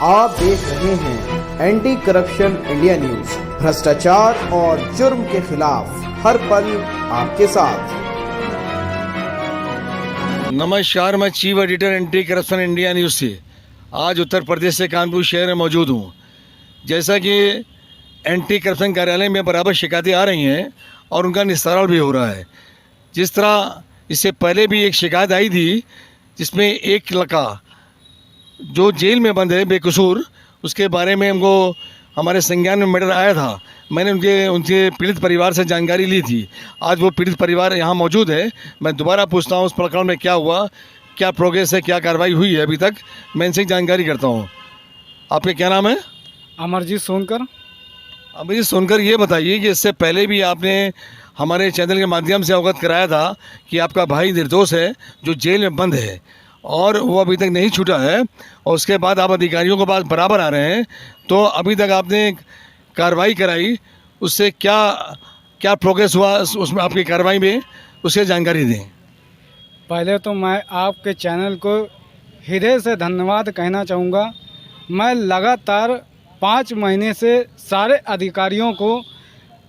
आप देख रहे हैं एंटी करप्शन इंडिया न्यूज, भ्रष्टाचार और जुर्म के खिलाफ हर पल आपके साथ। नमस्कार, मैं chief editor anti corruption India news से आज उत्तर प्रदेश से कानपुर शहर में मौजूद हूँ। जैसा कि एंटी करप्शन कार्यालय में बराबर शिकायतें आ रही हैं और उनका निस्तारण भी हो रहा है। जिस तरह इससे पहले भी एक शिकायत आई थी जिसमें एक लड़का जो जेल में बंद है बेकसूर, उसके बारे में हमको हमारे संज्ञान में मैटर आया था। मैंने उनसे पीड़ित परिवार से जानकारी ली थी। आज वो पीड़ित परिवार यहाँ मौजूद है। मैं दोबारा पूछता हूँ उस प्रकरण में क्या हुआ, क्या प्रोग्रेस है, क्या कार्रवाई हुई है अभी तक। मैं इनसे जानकारी करता हूँ। आपका क्या नाम है? अमरजीत सोनकर। अमरजीत सोनकर, ये बताइए कि इससे पहले भी आपने हमारे चैनल के माध्यम से अवगत कराया था कि आपका भाई निर्दोष है जो जेल में बंद है और वो अभी तक नहीं छूटा है, और उसके बाद आप अधिकारियों के पास बराबर आ रहे हैं। तो अभी तक आपने कार्रवाई कराई, उससे क्या क्या प्रोग्रेस हुआ उसमें आपकी कार्रवाई में, उससे जानकारी दें। पहले तो मैं आपके चैनल को हृदय से धन्यवाद कहना चाहूँगा। मैं लगातार 5 महीने से सारे अधिकारियों को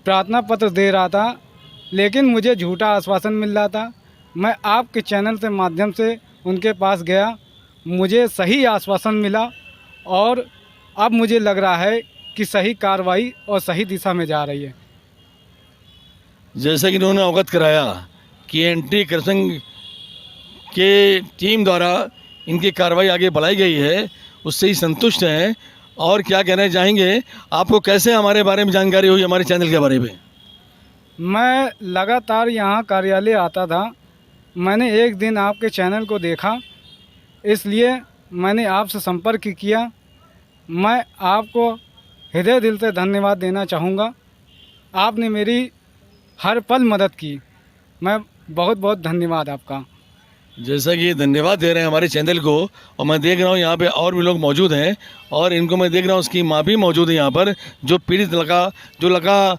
प्रार्थना पत्र दे रहा था, लेकिन मुझे झूठा आश्वासन मिल रहा था। मैं आपके चैनल के माध्यम से उनके पास गया, मुझे सही आश्वासन मिला और अब मुझे लग रहा है कि सही कार्रवाई और सही दिशा में जा रही है। जैसे कि उन्होंने अवगत कराया कि एंटी करप्शन के टीम द्वारा इनकी कार्रवाई आगे बढ़ाई गई है, उससे ही संतुष्ट हैं। और क्या कहना चाहेंगे, आपको कैसे हमारे बारे में जानकारी हुई, हमारे चैनल के बारे में? मैं लगातार यहाँ कार्यालय आता था। मैंने एक दिन आपके चैनल को देखा, इसलिए मैंने आपसे संपर्क किया। मैं आपको हृदय दिल से धन्यवाद देना चाहूँगा। आपने मेरी हर पल मदद की। मैं बहुत बहुत धन्यवाद आपका। जैसा कि धन्यवाद दे रहे हैं हमारे चैनल को, और मैं देख रहा हूँ यहाँ पे और भी लोग मौजूद हैं, और इनको मैं देख रहा हूँ उसकी माँ भी मौजूद है यहाँ पर। जो पीड़ित लड़का, जो लड़का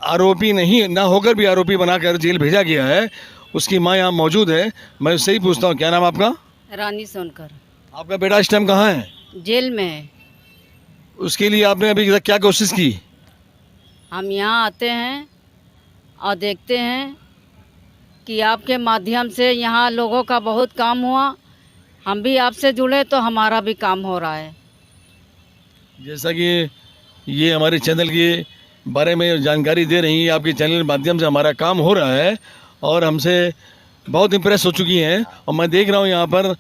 आरोपी नहीं ना होकर भी आरोपी बनाकर जेल भेजा गया है, उसकी माँ यहाँ मौजूद है। मैं उससे ही पूछता हूँ, क्या नाम आपका? रानी सोनकर। आपका बेटा इस टाइम कहाँ है? जेल में है। उसके लिए आपने अभी तक क्या कोशिश की? हम यहाँ आते हैं और देखते हैं कि आपके माध्यम से यहाँ लोगों का बहुत काम हुआ। हम भी आपसे जुड़े तो हमारा भी काम हो रहा है। जैसा कि ये हमारे चैनल के बारे में जानकारी दे रही है, आपके चैनल के माध्यम से हमारा काम हो रहा है और हमसे बहुत इम्प्रेस हो चुकी हैं। और मैं देख रहा हूँ यहाँ पर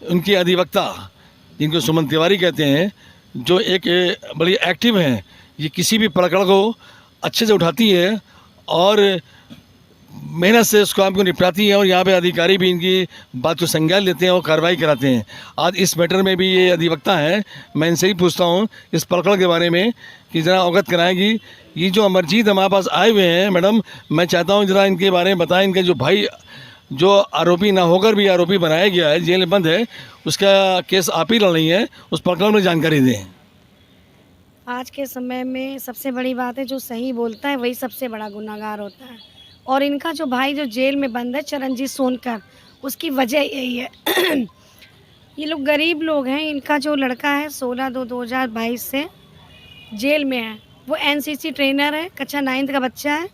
उनकी अधिवक्ता, जिनको सुमन तिवारी कहते हैं, जो एक बड़ी एक्टिव हैं। ये किसी भी प्रकरण को अच्छे से उठाती है और मेहनत से उसको आपको निपटाती है, और यहाँ पे अधिकारी भी इनकी बात को संज्ञान लेते हैं और कार्रवाई कराते हैं। आज इस मैटर में भी ये अधिवक्ता हैं। मैं इनसे ही पूछता हूँ इस प्रकरण के बारे में कि ज़रा अवगत कराएंगी। ये जो अमरजीत हमारे पास आए हुए हैं, मैडम, मैं चाहता हूँ ज़रा इनके बारे में बताएं। इनके जो भाई जो आरोपी ना होकर भी आरोपी बनाया गया है, जेल में बंद है, उसका केस आप ही लड़ रही हैं, उस प्रकरण में जानकारी दें। आज के समय में सबसे बड़ी बात है, जो सही बोलता है वही सबसे बड़ा गुनाहगार होता है। और इनका जो भाई जो जेल में बंद है, चरणजीत सोनकर, उसकी वजह यही है ये लोग गरीब लोग हैं। इनका जो लड़का है 16/2/2022 से जेल में है। वो एनसीसी ट्रेनर है, कक्षा 9th का बच्चा है,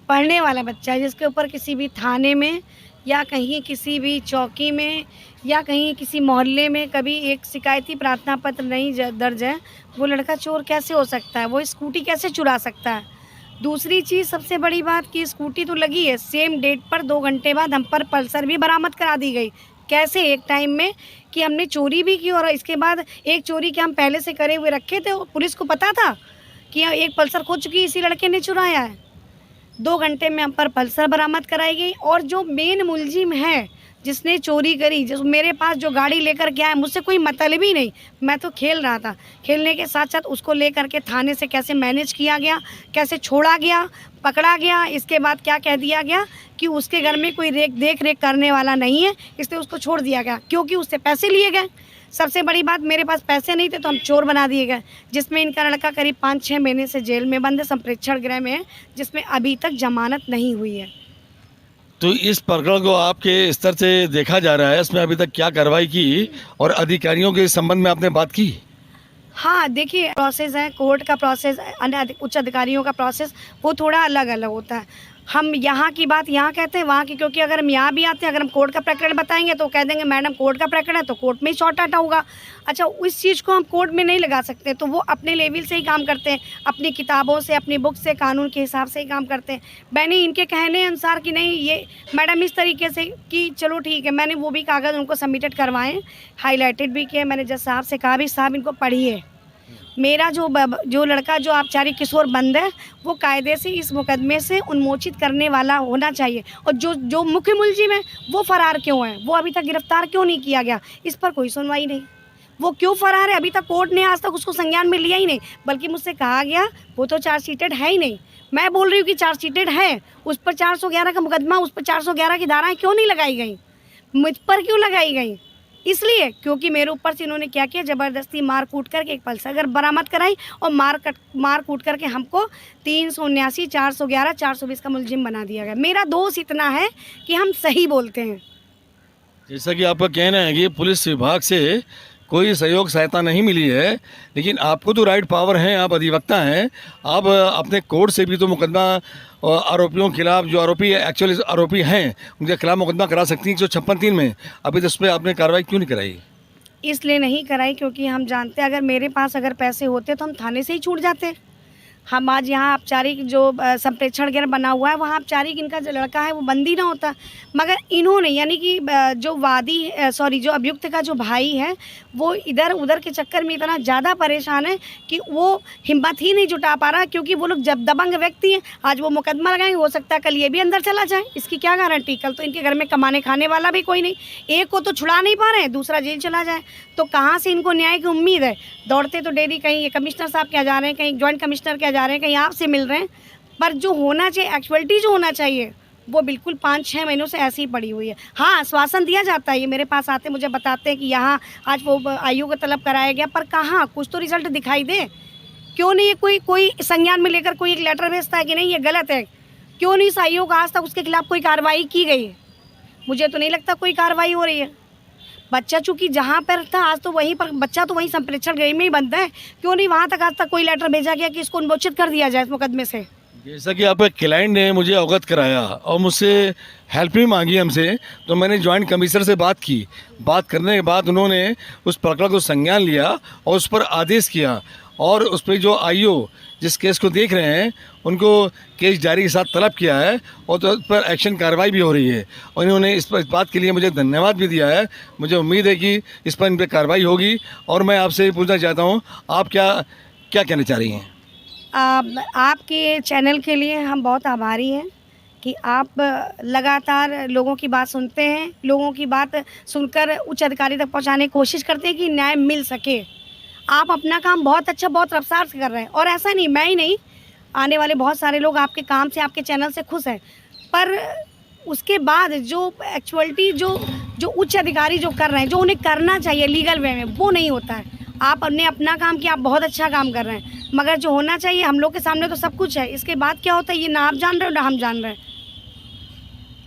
पढ़ने वाला बच्चा है, जिसके ऊपर किसी भी थाने में या कहीं किसी भी चौकी में या कहीं किसी मोहल्ले में कभी एक शिकायती प्रार्थना पत्र नहीं दर्ज है। वो लड़का चोर कैसे हो सकता है? वो स्कूटी कैसे चुरा सकता है? दूसरी चीज़, सबसे बड़ी बात कि स्कूटी तो लगी है, सेम डेट पर 2 घंटे बाद हम पर पल्सर भी बरामद करा दी गई। कैसे? एक टाइम में कि हमने चोरी भी की और इसके बाद एक चोरी के हम पहले से करे हुए रखे थे। पुलिस को पता था कि एक पल्सर खो चुकी, इसी लड़के ने चुराया है। 2 घंटे में हम पर पल्सर बरामद कराई गई। और जो मेन मुलजिम है जिसने चोरी करी, जिस मेरे पास जो गाड़ी लेकर गया है, मुझसे कोई मतलब ही नहीं, मैं तो खेल रहा था। खेलने के साथ साथ उसको लेकर के थाने से कैसे मैनेज किया गया, कैसे छोड़ा गया, पकड़ा गया, इसके बाद क्या कह दिया गया कि उसके घर में कोई देख रेख करने वाला नहीं है, इसलिए उसको छोड़ दिया गया क्योंकि उससे पैसे लिए गए। सबसे बड़ी बात, मेरे पास पैसे नहीं थे तो हम चोर बना दिए गए। जिसमें इनका लड़का करीब 5-6 महीने से जेल में बंद है, संप्रेक्षण गृह में है, जिसमें अभी तक जमानत नहीं हुई है। तो इस प्रकरण को आपके स्तर से देखा जा रहा है, इसमें अभी तक क्या कार्रवाई की और अधिकारियों के संबंध में आपने बात की? हाँ, देखिए प्रोसेस है, कोर्ट का प्रोसेस, अन्य उच्च अधिकारियों का प्रोसेस, वो थोड़ा अलग अलग होता है। हम यहाँ की बात यहाँ कहते हैं, वहाँ की, क्योंकि अगर हम यहाँ भी आते हैं, अगर हम कोर्ट का प्रकरण बताएंगे तो कह देंगे मैडम कोर्ट का प्रकरण है तो कोर्ट में ही शॉर्ट आउट होगा। अच्छा, उस चीज़ को हम कोर्ट में नहीं लगा सकते, तो वो अपने लेवल से ही काम करते हैं, अपनी किताबों से, अपनी बुक से, कानून के हिसाब से ही काम करते हैं। मैंने इनके कहने अनुसार कि नहीं ये मैडम इस तरीके से कि चलो ठीक है, मैंने वो भी कागज़ उनको सबमिटेड करवाएँ, हाईलाइटेड भी किए। मैंने जज साहब से कहा भी साहब इनको पढ़िए, मेरा जो लड़का जो आबकारी किशोर बंद है वो कायदे से इस मुकदमे से उन्मोचित करने वाला होना चाहिए, और जो मुख्य मुलजिम है वो फ़रार क्यों है, वो अभी तक गिरफ्तार क्यों नहीं किया गया, इस पर कोई सुनवाई नहीं। वो क्यों फ़रार है, अभी तक कोर्ट ने आज तक उसको संज्ञान में लिया ही नहीं, बल्कि मुझसे कहा गया वो तो चार्जशीटेड है ही नहीं। मैं बोल रही हूँ कि चार्जशीटेड है, उस पर 411 का मुकदमा, उस पर 411 की धाराएँ क्यों नहीं लगाई गई, मुझ पर क्यों लगाई गई? इसलिए क्योंकि मेरे ऊपर से इन्होंने क्या किया, ज़बरदस्ती मार कूट करके एक पल्सर बरामद कराई और मार कूट करके हमको 379, 411, 420 का मुलजिम बना दिया गया। मेरा दोष इतना है कि हम सही बोलते हैं। जैसा कि आपका कहना है कि पुलिस विभाग से कोई सहयोग सहायता नहीं मिली है, लेकिन आपको तो राइट पावर है, आप अधिवक्ता हैं, आप अपने कोर्ट से भी तो मुकदमा आरोपियों के खिलाफ, जो आरोपी एक्चुअली आरोपी हैं उनके खिलाफ मुकदमा करा सकती हैं 156(3) में। अभी तो इस पर आपने कार्रवाई क्यों नहीं कराई? इसलिए नहीं कराई क्योंकि हम जानते हैं अगर मेरे पास अगर पैसे होते तो हम थाने से ही छूट जाते। हम आज यहाँ औपचारिक जो संप्रेक्षण वगैरह बना हुआ है वहाँ औपचारिक इनका जो लड़का है वो बंदी ना होता, मगर इन्होंने यानी कि जो अभियुक्त का जो भाई है वो इधर उधर के चक्कर में इतना ज़्यादा परेशान है कि वो हिम्मत ही नहीं जुटा पा रहा, क्योंकि वो लोग जब दबंग व्यक्ति हैं, आज वो मुकदमा लगाएंगे, हो सकता है कल ये भी अंदर चला जाए, इसकी क्या गारंटी। कल तो इनके घर में कमाने खाने वाला भी कोई नहीं, एक को तो छुड़ा नहीं पा रहे हैं, दूसरा जेल चला जाए, तो कहाँ से इनको न्याय की उम्मीद है। दौड़ते तो डेली कहीं कमिश्नर साहब क्या जा रहे हैं, कहीं जॉइंट कमिश्नर क्या जा रहे हैं, कहीं आपसे मिल रहे हैं, पर जो होना चाहिए, एक्चुअलिटी जो होना चाहिए वो बिल्कुल 5-6 महीनों से ऐसी ही पड़ी हुई है। हाँ, आश्वासन दिया जाता है, ये मेरे पास आते मुझे बताते हैं कि यहाँ आज वो आयु को तलब कराया गया, पर कहाँ कुछ तो रिजल्ट दिखाई दे। क्यों नहीं ये कोई संज्ञान में लेकर कोई एक लेटर भेजता है कि नहीं ये गलत है, क्यों नहीं इस आयु का आज तक उसके खिलाफ कोई कार्रवाई की गई है? मुझे तो नहीं लगता कोई कार्रवाई हो रही है। बच्चा चूँकि जहाँ पर था आज तो वहीं पर, बच्चा तो वहीं संप्रेक्षण गृह में ही बनता है, क्यों नहीं वहाँ तक आज तक कोई लेटर भेजा गया कि इसको उन्मोचित कर दिया जाए इस मुकदमे से? जैसा कि आपके क्लाइंट ने मुझे अवगत कराया और मुझसे हेल्प भी मांगी हमसे, तो मैंने जॉइंट कमिश्नर से बात की। बात करने के बाद उन्होंने उस प्रकरण को संज्ञान लिया और उस पर आदेश किया, और उस पर जो आईओ जिस केस को देख रहे हैं उनको केस जारी के साथ तलब किया है, और तो उस पर एक्शन कार्रवाई भी हो रही है, और इन्होंने इस बात के लिए मुझे धन्यवाद भी दिया है। मुझे उम्मीद है कि इस पर इन पर कार्रवाई होगी। और मैं आपसे पूछना चाहता हूँ, आप क्या कहना चाह रही हैं? आपके चैनल के लिए हम बहुत आभारी हैं कि आप लगातार लोगों की बात सुनते हैं, लोगों की बात सुनकर उच्च अधिकारी तक पहुंचाने की कोशिश करते हैं कि न्याय मिल सके। आप अपना काम बहुत अच्छा, बहुत रफ्तार से कर रहे हैं, और ऐसा नहीं, मैं ही नहीं, आने वाले बहुत सारे लोग आपके काम से, आपके चैनल से खुश हैं, पर उसके बाद जो एक्चुअलिटी जो उच्च अधिकारी जो कर रहे हैं, जो उन्हें करना चाहिए लीगल वे में, वो नहीं होता है। आपने अपना काम किया, आप बहुत अच्छा काम कर रहे हैं, मगर जो होना चाहिए, हम लोग के सामने तो सब कुछ है, इसके बाद क्या होता है ये ना आप जान रहे हो ना हम जान रहे हैं।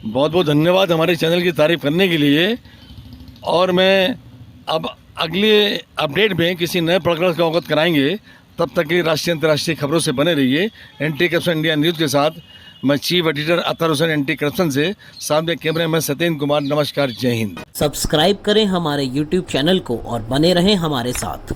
बहुत बहुत धन्यवाद हमारे चैनल की तारीफ करने के लिए। और मैं अब अगले अपडेट में किसी नए प्रकरण का अवगत कराएंगे। तब तक के राष्ट्रीय अंतर्राष्ट्रीय खबरों से बने रहिए एंटी करप्शन इंडिया न्यूज़ के साथ। मैं chief editor Athar Hussain anti corruption से, सामने कैमरे में सत्येंद्र कुमार। नमस्कार, जय हिंद। सब्सक्राइब करें हमारे YouTube चैनल को और बने रहें हमारे साथ।